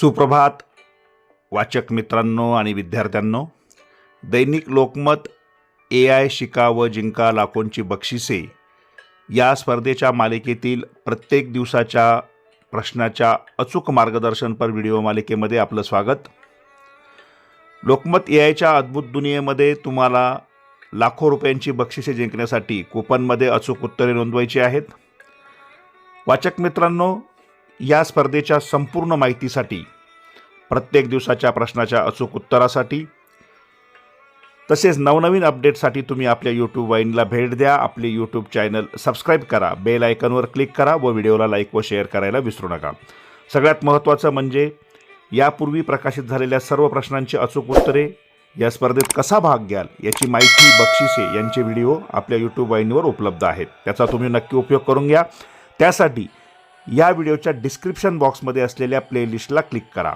सुप्रभात वाचक मित्रांनो आणि विद्यार्थ्यांनो. दैनिक लोकमत AI शिका व जिंका लाखोंची बक्षिसे या स्पर्धेच्या मालिकेतील प्रत्येक दिवसाच्या प्रश्नाच्या अचूक मार्गदर्शनपर व्हिडिओ मालिकेमध्ये आपलं स्वागत. लोकमत AIच्या अद्भुत दुनियेमध्ये तुम्हाला लाखो रुपयांची बक्षिसे जिंकण्यासाठी कूपनमध्ये अचूक उत्तरे नोंदवायची आहेत. वाचक मित्रांनो, या स्पर्धेच्या संपूर्ण माहितीसाठी, प्रत्येक दिवसाच्या प्रश्नाच्या अचूक उत्तरासाठी तसेच नवनवीन अपडेटसाठी तुम्ही आपल्या यूट्यूब वाहिनीला भेट द्या. आपले यूट्यूब चॅनल सबस्क्राईब करा, बेल आयकॉनवर क्लिक करा व व्हिडिओला लाईक व शेअर करायला विसरू नका. सगळ्यात महत्त्वाचं म्हणजे यापूर्वी प्रकाशित झालेल्या सर्व प्रश्नांची अचूक उत्तरे, या स्पर्धेत कसा भाग घ्याल याची माहिती, बक्षिसे यांचे व्हिडिओ आपल्या यूट्यूब वाहिनीवर उपलब्ध आहेत. त्याचा तुम्ही नक्की उपयोग करून घ्या. त्यासाठी या व्हिडिओच्या डिस्क्रिप्शन बॉक्समध्ये असलेल्या प्लेलिस्टला क्लिक करा.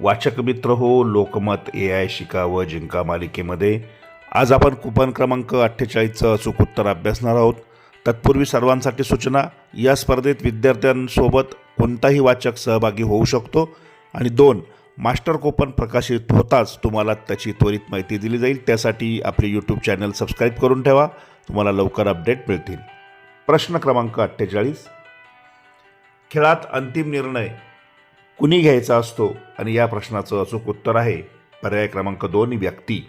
वाचक मित्र हो, लोकमत AI शिका व जिंका मालिकेमध्ये आज आपण कूपन क्रमांक 48चं अचूक उत्तर अभ्यासणार आहोत. तत्पूर्वी सर्वांसाठी सूचना: या स्पर्धेत विद्यार्थ्यांसोबत कोणताही वाचक सहभागी होऊ शकतो आणि 2 मास्टर कूपन प्रकाशित होताच तुम्हाला त्याची त्वरित माहिती दिली जाईल. त्यासाठी आपले यूट्यूब चॅनल सबस्क्राईब करून ठेवा, तुम्हाला लवकर अपडेट मिळतील. प्रश्न क्रमांक 48. खेळात अंतिम निर्णय कुणी घ्यायचा असतो? आणि या प्रश्नाचं अचूक उत्तर आहे पर्याय क्रमांक 2, व्यक्ती.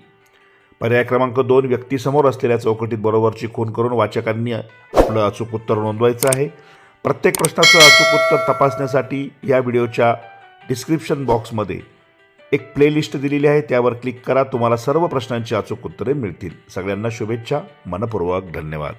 पर्याय क्रमांक 2, व्यक्तीसमोर असलेल्या चौकटीत बरोबरची खूण करून वाचकांनी आपलं अचूक उत्तर नोंदवायचं आहे. प्रत्येक प्रश्नाचं अचूक उत्तर तपासण्यासाठी या व्हिडिओच्या डिस्क्रिप्शन बॉक्समध्ये एक प्लेलिस्ट दिलेली आहे, त्यावर क्लिक करा. तुम्हाला सर्व प्रश्नांची अचूक उत्तरे मिळतील. सगळ्यांना शुभेच्छा. मनपूर्वक धन्यवाद.